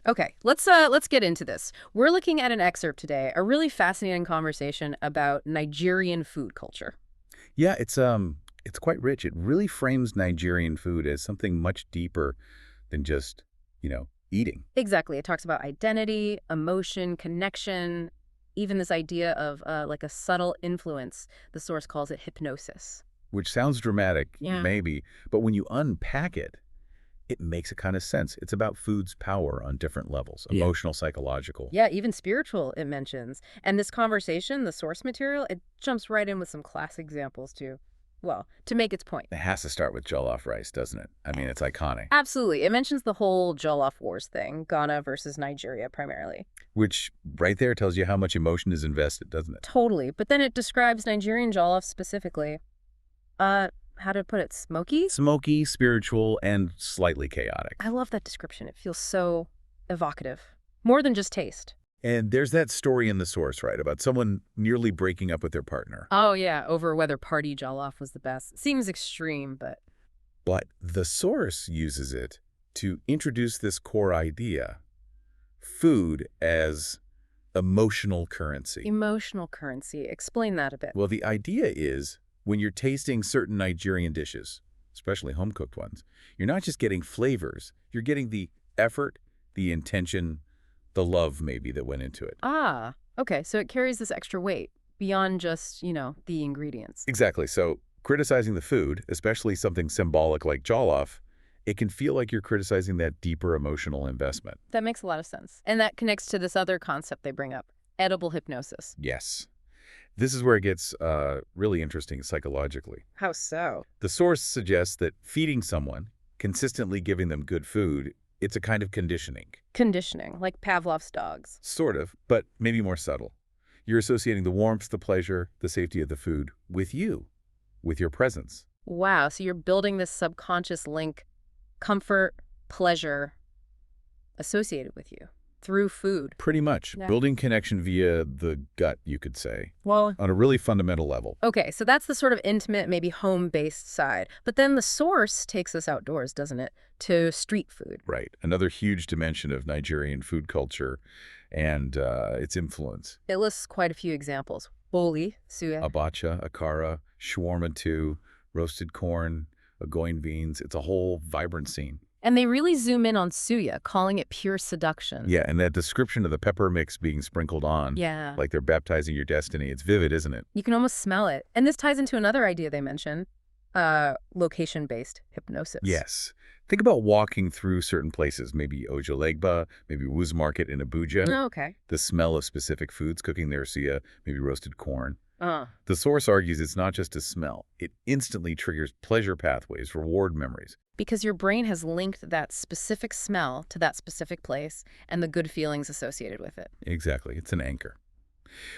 Okay, let's get into this. We're looking at an excerpt today, a really fascinating conversation about Nigerian food culture. Yeah, it's quite rich. It really frames Nigerian food as something much deeper than just, eating. Exactly. It talks about identity, emotion, connection, even this idea of like a subtle influence. The source calls it hypnosis. Which sounds dramatic, Yeah. maybe, but when you unpack it, it makes a kind of sense. It's about food's power on different levels, emotional, psychological. Yeah, even spiritual it mentions. And this conversation, the source material, it jumps right in with some classic examples too. Well, to make its point. It has to start with jollof rice, doesn't it? I mean, it's iconic. Absolutely. It mentions the whole jollof wars thing, Ghana versus Nigeria primarily. Which right there tells you how much emotion is invested, doesn't it? Totally. But then it describes Nigerian jollof specifically. How to put it? Smoky? Smoky, spiritual, and slightly chaotic. I love that description. It feels so evocative. More than just taste. And there's that story in the source, right, about someone nearly breaking up with their partner. Oh, yeah, over whether party jollof was the best. Seems extreme, but But the source uses it to introduce this core idea, food as emotional currency. emotional currency. Explain that a bit. Well, the idea is when you're tasting certain Nigerian dishes, especially home-cooked ones, you're not just getting flavors, you're getting the effort, the intention, the love maybe that went into it. Ah, okay, so it carries this extra weight beyond just, the ingredients. Exactly. So criticizing the food, especially something symbolic like jollof, it can feel like you're criticizing that deeper emotional investment. That makes a lot of sense. And that connects to this other concept they bring up, edible hypnosis. Yes. This is where it gets really interesting psychologically. How so? The source suggests that feeding someone, consistently giving them good food, it's a kind of conditioning. Conditioning, like Pavlov's dogs. Sort of, but maybe more subtle. You're associating the warmth, the pleasure, the safety of the food with you, with your presence. Wow, so you're building this subconscious link, comfort, pleasure associated with you through food. Pretty much. Yeah. Building connection via the gut, you could say, Well, on a really fundamental level. okay, so that's the sort of intimate, maybe home-based side. But then the source takes us outdoors, doesn't it? To street food. Right. Another huge dimension of Nigerian food culture and its influence. It lists quite a few examples. Boli, suya. Abacha, akara, shawarma too, roasted corn, agoin beans. It's a whole vibrant scene. And they really zoom in on suya, calling it pure seduction. Yeah, and that description of the pepper mix being sprinkled on, Yeah. like they're baptizing your destiny, it's vivid, isn't it? You can almost smell it. And this ties into another idea they mention, location-based hypnosis. Yes. Think about walking through certain places, maybe Ojolegba, maybe Woo's Market in Abuja. Oh, okay. The smell of specific foods cooking their suya, maybe roasted corn. Uh, The source argues it's not just a smell. It instantly triggers pleasure pathways, reward memories. because your brain has linked that specific smell to that specific place and the good feelings associated with it. Exactly. It's an anchor.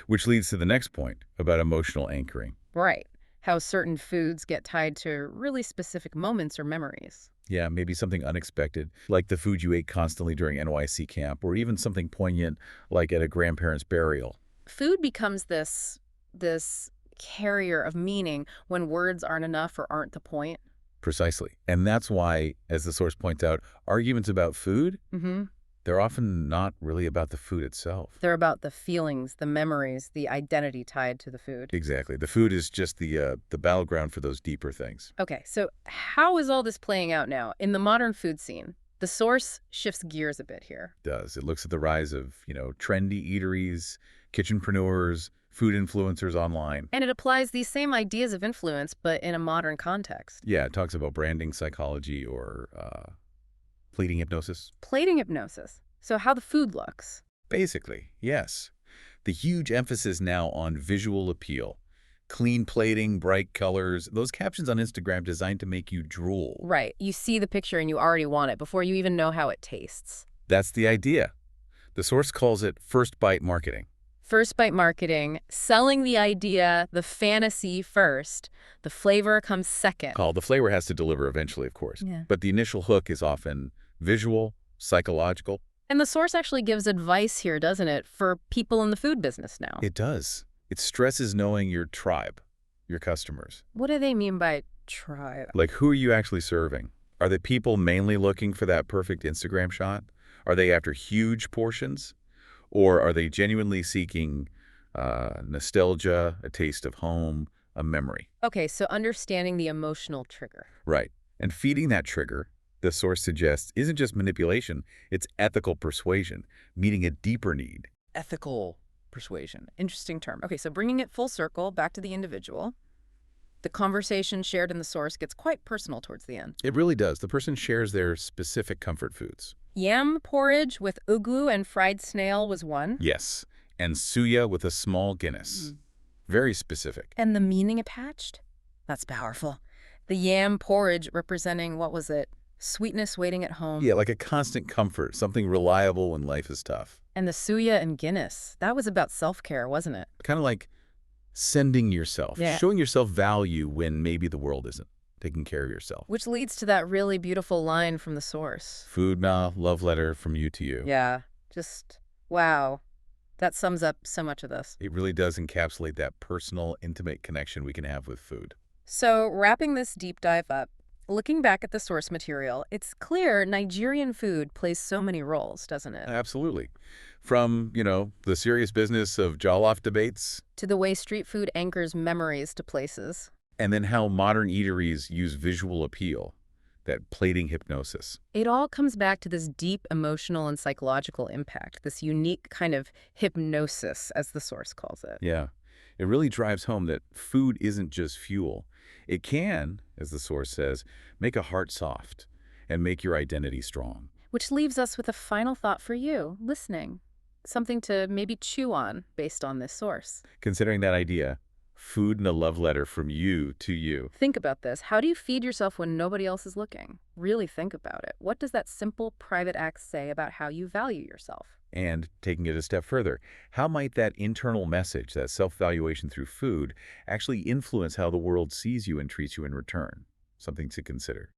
Which leads to the next point about emotional anchoring. Right. How certain foods get tied to really specific moments or memories. Yeah, maybe something unexpected, like the food you ate constantly during NYC camp, or even something poignant like at a grandparent's burial. Food becomes this carrier of meaning when words aren't enough or aren't the point. Precisely. And that's why, as the source points out, arguments about food, Mm-hmm. they're often not really about the food itself. They're about the feelings, the memories, the identity tied to the food. Exactly. The food is just the battleground for those deeper things. Okay, so how is all this playing out now in the modern food scene? The source shifts gears a bit here. It does. It looks at the rise of, trendy eateries, kitchenpreneurs, food influencers online. And it applies these same ideas of influence, but in a modern context. Yeah, it talks about branding psychology or fleeting hypnosis. Plating hypnosis. So how the food looks. Basically, yes. The huge emphasis now on visual appeal. Clean plating, bright colors, those captions on Instagram designed to make you drool. Right. You see the picture and you already want it before you even know how it tastes. That's the idea. The source calls it first bite marketing. First bite marketing, selling the idea, the fantasy first. The flavor comes second. The flavor has to deliver eventually, of course. Yeah. But the initial hook is often visual, psychological. And the source actually gives advice here, doesn't it, for people in the food business now? It does. It stresses knowing your tribe, your customers. What do they mean by tribe? Like, who are you actually serving? Are the people mainly looking for that perfect Instagram shot? Are they after huge portions? Or are they genuinely seeking nostalgia, a taste of home, a memory? Okay, so understanding the emotional trigger. Right. And feeding that trigger, the source suggests, isn't just manipulation, it's ethical persuasion, meeting a deeper need. Ethical persuasion. Interesting term. Okay, so bringing it full circle back to the individual, the conversation shared in the source gets quite personal towards the end. It really does. The person shares their specific comfort foods. Yam porridge with ugu and fried snail was one. Yes. And suya with a small Guinness. Very specific. And the meaning attached? That's powerful. The yam porridge representing, what was it? Sweetness waiting at home. Yeah, like a constant comfort, something reliable when life is tough. And the suya and Guinness. That was about self-care, wasn't it? Kind of like sending yourself, Yeah. showing yourself value when maybe the world isn't, taking care of yourself. Which leads to that really beautiful line from the source. Food na, love letter from you to you. Yeah, just, wow. That sums up so much of this. It really does encapsulate that personal, intimate connection we can have with food. So, wrapping this deep dive up, looking back at the source material, it's clear Nigerian food plays so many roles, doesn't it? Absolutely. From, the serious business of jollof debates, To the way street food anchors memories to places. and then how modern eateries use visual appeal, that plating hypnosis. It all comes back to this deep emotional and psychological impact, this unique kind of hypnosis, as the source calls it. Yeah. It really drives home that food isn't just fuel. It can, as the source says, make a heart soft and make your identity strong. Which leaves us with a final thought for you, listening. Something to maybe chew on based on this source. Considering that idea, food and a love letter from you to you. Think about this. How do you feed yourself when nobody else is looking? Really think about it. What does that simple private act say about how you value yourself? And taking it a step further, how might that internal message, that self-valuation through food, actually influence how the world sees you and treats you in return? Something to consider.